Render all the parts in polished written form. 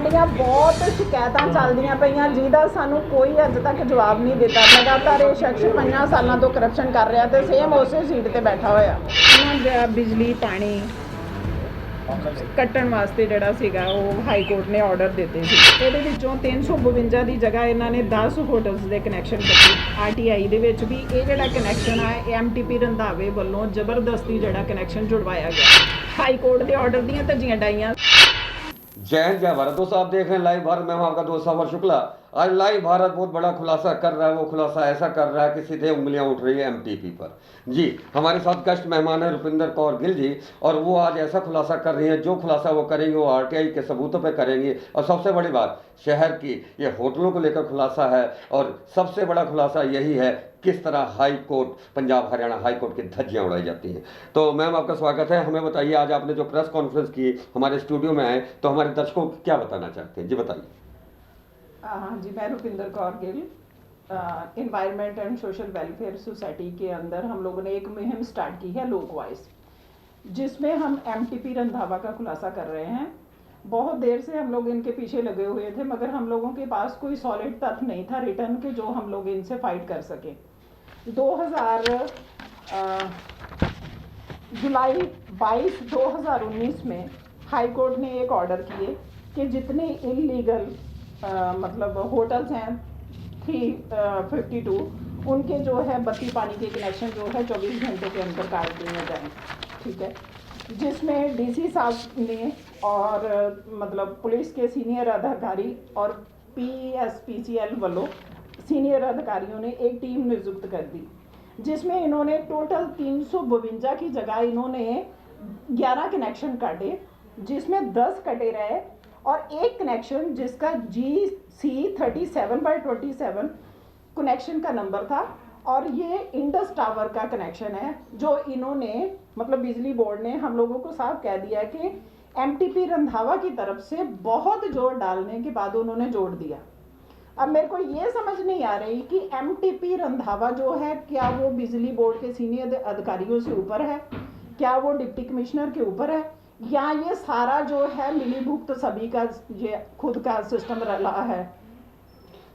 ਸਾਡੀਆਂ ਬਹੁਤ ਸ਼ਿਕਾਇਤਾਂ ਚੱਲਦੀਆਂ ਪਈਆਂ ਜਿਹਦਾ ਸਾਨੂੰ ਕੋਈ ਅੱਜ ਤੱਕ ਜਵਾਬ ਨਹੀਂ ਦਿੱਤਾ। ਲਗਾਤਾਰ ਇਹ ਸ਼ਖਸ 5 ਸਾਲਾਂ ਤੋਂ ਕਰਪਸ਼ਨ ਕਰ ਰਿਹਾ ਤੇ ਸੇਮ ਉਸੇ ਸੀਟ ਤੇ ਬੈਠਾ ਹੋਇਆ। ਉਹਨਾਂ ਬਿਜਲੀ ਪਾਣੀ ਕੱਟਣ ਵਾਸਤੇ ਜਿਹੜਾ ਸੀਗਾ ਉਹ ਹਾਈ ਕੋਰਟ ਨੇ ਆਰਡਰ ਦਿੱਤੇ ਸੀ। ਇਹਦੇ ਵਿੱਚੋਂ 352 ਦੀ ਜਗ੍ਹਾ ਇਹਨਾਂ ਨੇ 10 ਹੋਟਲਸ ਦੇ ਕਨੈਕਸ਼ਨ ਕੱਟੇ। ਆਰਟੀਆਈ ਦੇ ਵਿੱਚ ਵੀ ਇਹ ਜਿਹੜਾ ਕਨੈਕਸ਼ਨ ਆ ਐਮਟੀਪੀ ਰੰਧਾਵੇ ਵੱਲੋਂ ਜ਼ਬਰਦਸਤੀ ਜਿਹੜਾ ਕਨੈਕਸ਼ਨ जुड़वाया गया। हाई कोर्ट के ऑर्डर दियां तर्जीयां डाइयां। जय हिंद जय भारत। दोस्तों आप देख रहे हैं लाइव भारत। मैं हूं आपका दोस्त सावर शुक्ला। आज लाइव भारत बहुत बड़ा खुलासा कर रहा है। वो खुलासा ऐसा कर रहा है कि सीधे उंगलियां उठ रही है एमटीपी पर। जी हमारे साथ गेस्ट मेहमान है रुपिंदर कौर गिल जी, और वो आज ऐसा खुलासा कर रही हैं। जो खुलासा वो करेंगे वो आरटीआई के सबूतों पे करेंगे। और सबसे बड़ी बात शहर की ये होटलों को लेकर खुलासा है, और सबसे बड़ा खुलासा यही है किस तरह high court Punjab Haryana high court की धज्जियां उड़ाई जाती हैं। तो मैम आपका स्वागत है। हमें बताइए आज आपने जो प्रेस कॉन्फ्रेंस की हमारे स्टूडियो में आए तो हमारे दर्शकों को क्या बताना चाहते हैं, जी बताइए। हाँ जी, मैं Rupinder Kaur Gill, environment and social welfare society के अंदर हम लोगों ने एक मुहिम स्टार्ट की है लोक वॉइस, जिसमें हम एमटीपी रंधावा का खुलासा कर रहे हैं। बहुत देर से हम लोग इनके पीछे लगे हुए थे, मगर हम लोगों के पास कोई सॉलिड तथ्य नहीं था रिटर्न के जो हम लोग इनसे फाइट कर सके। जुलाई 22 2019 में हाई कोर्ट ने एक ऑर्डर किए कि जितने इलीगल मतलब होटल्स हैं 352 उनके जो है बत्ती पानी के कनेक्शन जो है 24 घंटे के अंदर काट दिए जाएँ। ठीक है, जिसमें डीसी साहब ने और मतलब पुलिस के सीनियर अधिकारी और पीएसपीसीएल वालों सीनियर अधिकारियों ने एक टीम नियुक्त कर दी, जिसमें इन्होंने टोटल 352 की जगह इन्होंने 11 कनेक्शन काटे, जिसमें 10 कटे रहे और एक कनेक्शन जिसका GC37/27 कनेक्शन का नंबर था, और ये इंडस टावर का कनेक्शन है जो इन्होंने मतलब बिजली बोर्ड ने हम लोगों को साफ कह दिया कि एमटीपी रंधावा की तरफ से बहुत जोर डालने के बाद उन्होंने जोड़ दिया। अब मेरे को ये समझ नहीं आ रही कि एमटीपी रंधावा जो है क्या वो बिजली बोर्ड के सीनियर अधिकारियों से ऊपर है, क्या वो डिप्टी कमिश्नर के ऊपर है, या ये सारा जो है मिलीभुगत सभी का ये खुद का सिस्टम रला है।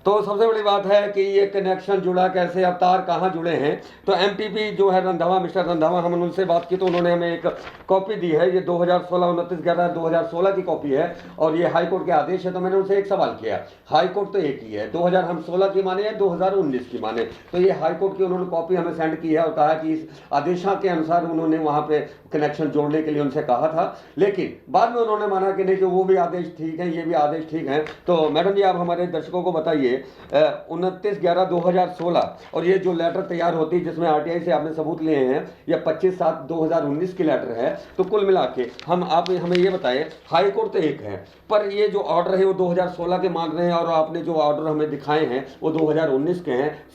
तो सबसे बड़ी बात है कि ये कनेक्शन जुड़ा कैसे, अब तार कहाँ जुड़े हैं। तो एमटीपी जो है रंधावा, मिस्टर रंधावा, हम उनसे बात की तो उन्होंने हमें एक कॉपी दी है। ये 2016 29/11/2016 की कॉपी है और ये हाई कोर्ट के आदेश है। तो मैंने उनसे एक सवाल किया, हाई कोर्ट तो एक ही है, 2016 की माने या 2019 की माने। तो ये हाई कोर्ट की उन्होंने कॉपी हमें सेंड की है और कहा कि इस आदेशा के अनुसार उन्होंने वहाँ पे कनेक्शन जोड़ने के लिए उनसे कहा था, लेकिन बाद में उन्होंने माना कि नहीं, जो वो भी आदेश ठीक है, ये भी आदेश ठीक है। तो मैडम जी आप हमारे दर्शकों को बताइए 29/11/2016 और ये जो लेटर तैयार होती है जिसमें आरटीआई से आपने सबूत लिए हैं, यह 25/7/2019 की लेटर है। तो कुल मिला के आप हमें ये बताएं, हाई कोर्ट तो एक है, पर ये जो ऑर्डर है वो 2016 के मान रहे हैं और आपने जो ऑर्डर हमें दिखाए हैं वो 2019 के हैं।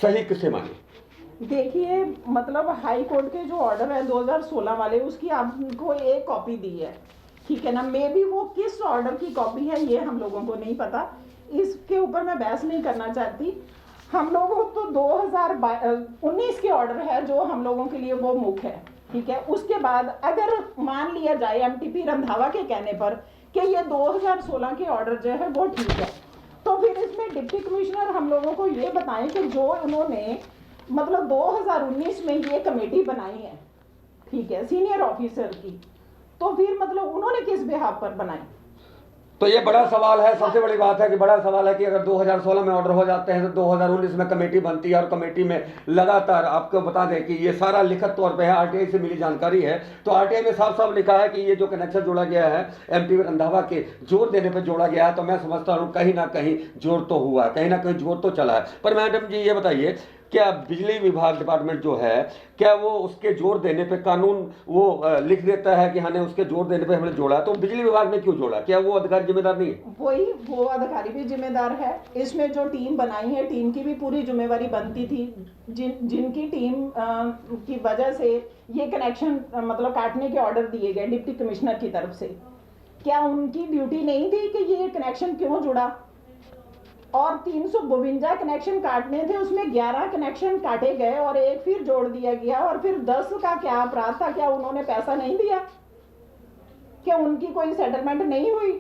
सही किसे माने? देखिए, मतलब हाई कोर्ट के जो ऑर्डर है 2016 वाले, उसकी आपको एक कॉपी दी है, ठीक है ना। मे बी वो किस ऑर्डर की कॉपी है ये हम लोगों को नहीं पता, इसके ऊपर मैं बहस नहीं करना चाहती। हम लोगों तो 2019 के ऑर्डर है जो हम लोगों के लिए वो मुख्य है, ठीक है। उसके बाद अगर मान लिया जाए एमटीपी रंधावा के कहने पर कि ये 2016 के ऑर्डर जो है वो ठीक है, तो फिर इसमें डिप्टी कमिश्नर हम लोगों को ये बताएं कि जो उन्होंने मतलब 2019 में ये कमेटी बनाई है, ठीक है, सीनियर ऑफिसर की, तो फिर मतलब उन्होंने किस बिहाफ पर बनाई। तो ये बड़ा सवाल है। सबसे बड़ी बात है कि बड़ा सवाल है कि अगर 2016 में ऑर्डर हो जाते हैं तो 2019 में कमेटी बनती है, और कमेटी में लगातार आपको बता दें कि ये सारा लिखित तौर पे है, आरटीआई से मिली जानकारी है। तो आरटीआई में साफ साफ लिखा है कि ये जो कनेक्शन जोड़ा गया है एमटीपी रंधावा के जोर देने पर जोड़ा गया है। तो मैं समझता हूँ कहीं ना कहीं जोर तो हुआ है, कहीं ना कहीं जोर तो चला है। पर मैडम जी ये बताइए, क्या बिजली विभाग डिपार्टमेंट जो है, क्या वो उसके जोर देने पे कानून वो लिख देता है कि हमने उसके जोर देने पे हमने जोड़ा, तो बिजली विभाग ने क्यों जोड़ा? क्या वो अधिकारी जिम्मेदार नहीं है? वो अधिकारी भी जिम्मेदार है। इसमें जो टीम बनाई है, टीम की भी पूरी जिम्मेवारी बनती थी। जिनकी टीम की वजह से ये कनेक्शन मतलब काटने के ऑर्डर दिए गए डिप्टी कमिश्नर की तरफ से, क्या उनकी ड्यूटी नहीं थी कि ये कनेक्शन क्यों जुड़ा? और 352 कनेक्शन काटने थे, उसमें 11 कनेक्शन काटे गए और एक फिर जोड़ दिया गया, और फिर 10 का क्या अपराध था? क्या उन्होंने पैसा नहीं दिया? क्या उनकी कोई सेटलमेंट नहीं हुई?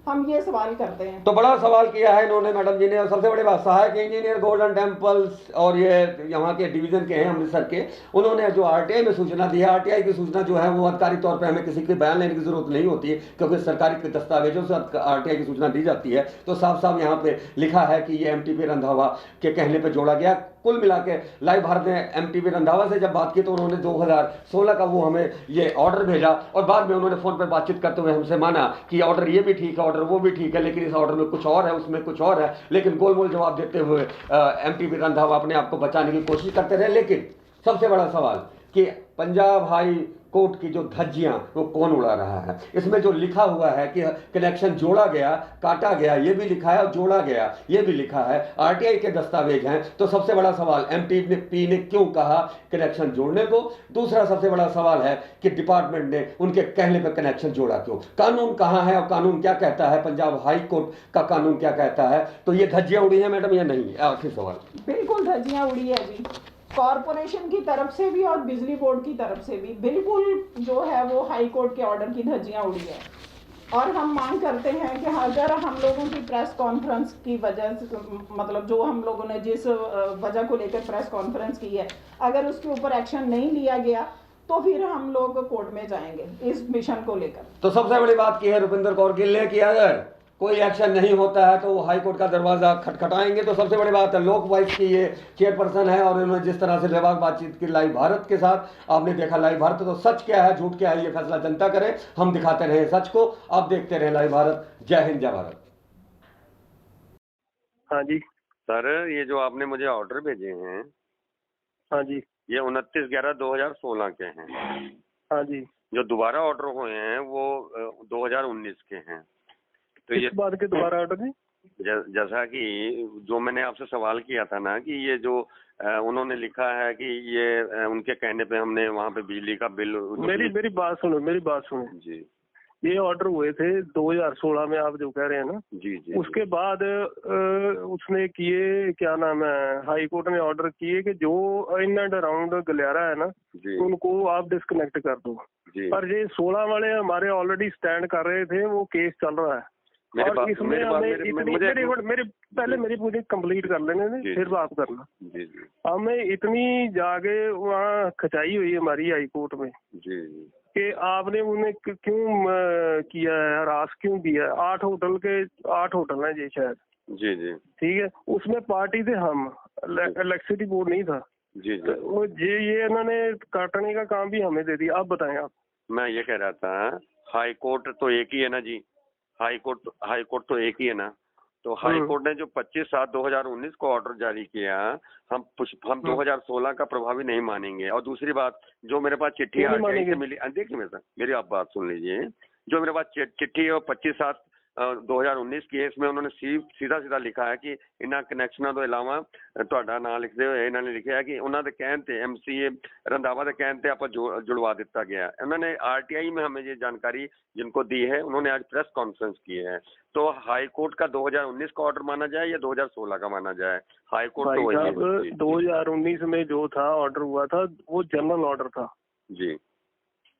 हम ये सवाल करते हैं। तो बड़ा सवाल किया है इन्होंने मैडम जी ने। और सबसे बड़ी बात, सहायक इंजीनियर गोल्डन टेम्पल्स और ये यहाँ के डिवीजन के हैं अमृतसर के, उन्होंने जो आरटीआई में सूचना दी है, आरटीआई की सूचना जो है वो आधिकारिक तौर पे हमें किसी के बयान लेने की जरूरत नहीं होती है, क्योंकि सरकारी दस्तावेजों से आरटीआई की सूचना दी जाती है। तो साफ साफ यहाँ पे लिखा है कि ये एमटीपी रंधावा के कहने पे जोड़ा गया। कुल मिला के लाइव भारत ने एमटीपी रंधावा से जब बात की तो उन्होंने 2016 का वो हमें ये ऑर्डर भेजा, और बाद में उन्होंने फोन पर बातचीत करते हुए हमसे माना कि ऑर्डर ये भी ठीक है, ऑर्डर वो भी ठीक है, लेकिन इस ऑर्डर में कुछ और है, उसमें कुछ और है। लेकिन गोलमोल जवाब देते हुए एमटीपी रंधावा अपने आप को बचाने की कोशिश करते रहे। लेकिन सबसे बड़ा सवाल कि पंजाब हाई कोर्ट की जो धज्जियां वो कौन उड़ा रहा है? इसमें जो लिखा हुआ है कि कनेक्शन जोड़ा गया, काटा गया, ये भी लिखा है, और जोड़ा गया ये भी लिखा है, आरटीआई के दस्तावेज हैं। तो सबसे बड़ा सवाल, एमटीपी ने क्यों कहा कनेक्शन जोड़ने को? दूसरा सबसे बड़ा सवाल है कि डिपार्टमेंट ने उनके कहने पर कनेक्शन जोड़ा क्यों? कानून कहां है और कानून क्या कहता है? पंजाब हाई कोर्ट का कानून क्या कहता है? तो ये धज्जियां उड़ी हैं मैडम या नहीं? आखिर सवाल। बिल्कुल धज्जियां उड़ी है जी, कॉरपोरेशन की तरफ से भी और बिजली बोर्ड की तरफ से भी। बिल्कुल जो है वो हाई कोर्ट के ऑर्डर की धज्जियां उड़ी है। और हम मांग करते हैं कि अगर हम लोगों की प्रेस कॉन्फ्रेंस की वजह से, मतलब जो हम लोगों ने जिस वजह को लेकर प्रेस कॉन्फ्रेंस की है, अगर उसके ऊपर एक्शन नहीं लिया गया तो फिर हम लोग कोर्ट में जाएंगे इस मिशन को लेकर। तो सबसे बड़ी बात की है रुपिंदर कौर गिल ने कि अगर कोई एक्शन नहीं होता है तो वो हाई कोर्ट का दरवाजा खटखटाएंगे। तो सबसे बड़ी बात है, लोक वाइज की ये चेयरपर्सन है, और इन्होंने जिस तरह से बेबाक बातचीत की लाइव भारत के साथ, आपने देखा लाइव भारत, तो सच क्या है झूठ क्या है ये फैसला जनता करे। हम दिखाते रहे सच को, आप देखते रहे लाइव भारत। जय हिंद, जय भारत। हाँ जी सर, ये जो आपने मुझे ऑर्डर भेजे हैं, हाँ जी ये 29/11/2016 के हैं। हाँ जी। जो दोबारा ऑर्डर हुए हैं वो 2019 के हैं। तो ये इस बात के दोबारा ऑर्डर जी, जैसा कि जो मैंने आपसे सवाल किया था ना कि ये जो उन्होंने लिखा है कि ये उनके कहने पे हमने वहाँ पे बिजली का बिल। मेरी बात सुनो जी ये ऑर्डर हुए थे 2016 में, आप जो कह रहे हैं ना। जी जी। उसके बाद उसने किए, क्या नाम है, हाई कोर्ट ने ऑर्डर किए कि जो इन एंड अराउंड गलियारा है ना जी उनको आप डिस्कनेक्ट कर दो। जी। पर ये 16 वाले हमारे ऑलरेडी स्टैंड कर रहे थे, वो केस चल रहा है। और इसमें मेरी पूरी कंप्लीट कर लेने दें, फिर बात करना। जी जी। हमें इतनी जागे वहाँ खचाई हुई है हमारी हाई कोर्ट में जी कि आपने उन्हें क्यों किया है, हरास क्यों किया है। 8 होटल हैं जी शायद। जी जी। ठीक है, उसमें पार्टी थे हम, इलेक्ट्रिसिटी बोर्ड नहीं था। जी जी। तो ये इन्होंने काटने का काम भी हमें दे दिया। आप बताएं आप। मैं ये कह रहा था, हाई कोर्ट तो एक ही है ना जी, हाई कोर्ट तो एक ही है ना। तो हाई कोर्ट ने जो 25/7/2019 को ऑर्डर जारी किया, हम 2016 का प्रभावी नहीं मानेंगे। और दूसरी बात, जो मेरे पास चिट्ठी आरटीआई से मिली, देखिए मेरी आप बात सुन लीजिए। जो मेरे पास चिट्ठी है 25/7/2019 की है, इसमें उन्होंने सीधा लिखा है कि इन्होंने कनैक्शनों के अलावा ਤੁਹਾਡਾ ਨਾਂ ਲਿਖਦੇ ਹੋਏ ਇਹਨਾਂ ਨੇ ਲਿਖਿਆ कि ਉਹਨਾਂ ਦੇ ਕਹਿਣ ਤੇ एमसीए रंधावा के कहने पे आप जुड़वा दिता गया। उन्होंने आरटीआई में हमें ये जानकारी जिनको दी है, उन्होंने आज प्रेस कॉन्फ्रेंस की है। तो हाई कोर्ट का 2019 का ऑर्डर माना जाए या 2016 का माना जाए? हाई कोर्ट तो वही 2019 में जो था ऑर्डर हुआ था वो जनरल ऑर्डर था जी,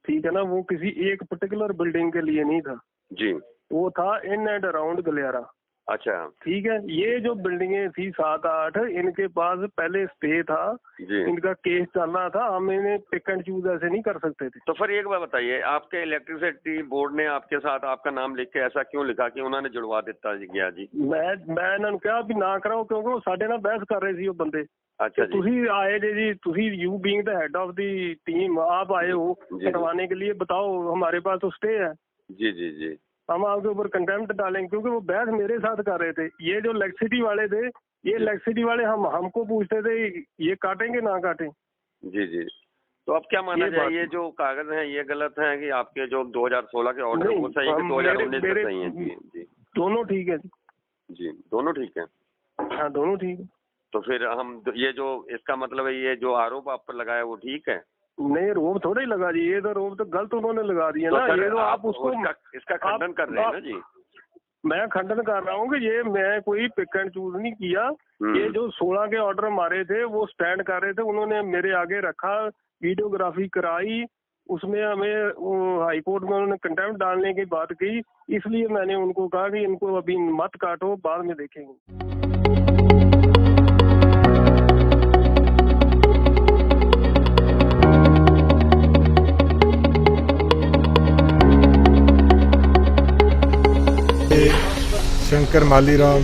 ठीक है ना। वो किसी एक पर्टिकुलर बिल्डिंग के लिए नहीं था जी, वो था इन एंड अराउंड गलियारा। अच्छा ठीक है, ये जो बिल्डिंगें थी 7-8, इनके पास पहले स्टे था जी, इनका केस चल रहा था। हम इन्हें पिक एंड चूज ऐसे नहीं कर सकते थे। तो फिर एक बात बताइए, आपके इलेक्ट्रिसिटी बोर्ड ने आपके साथ आपका नाम लिख के ऐसा क्यों लिखा कि उन्होंने जुड़वा दिता गया जी? मैं इन्होंने कहा भी ना कराओ, क्योंकि वो साडे नाल बहस कर रहे थे वो बंदे। अच्छा जी। तुसी आए जी, तुसी you being the head of the team, आप आए हो कटवाने के लिए, बताओ हमारे पास तो स्टे है। जी जी जी। हम आपके ऊपर कंटेम्प्ट डालेंगे, क्योंकि वो बहस मेरे साथ कर रहे थे। ये जो इलेक्ट्रिसिटी वाले थे, ये इलेक्ट्रिसिटी वाले हमको पूछते थे ये काटेंगे ना काटें। जी जी। तो अब क्या माना जाए, ये जो कागज हैं ये गलत हैं कि आपके जो 2016 के ऑर्डर वो सही है कि 2019 के सही है? जी जी, दोनों ठीक है जी, दोनों ठीक है। हाँ दोनों ठीक है। तो फिर हम ये जो इसका मतलब है, ये जो आरोप आप पर लगाया वो ठीक है? नहीं, रोब थोड़ा ही लगा जी, ये तो रोब तो गलत उन्होंने लगा दिया तो ना। ये तो आप उसको इसका खंडन कर रहे हैं ना जी? मैं खंडन कर रहा हूँ कि ये मैं कोई पिक एंड चूज नहीं किया। ये जो 16 के ऑर्डर मारे थे वो स्टैंड कर रहे थे, उन्होंने मेरे आगे रखा, वीडियोग्राफी कराई, उसमें हमें हाई कोर्ट में उन्होंने कंटेम्प्ट डालने की बात की, इसलिए मैंने उनको कहा कि इनको अभी मत काटो, बाद में देखेंगे। शंकर मालीराम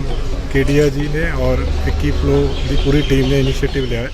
केडिया जी ने और विक्की फ्लो की पूरी टीम ने इनिशिएटिव लिया है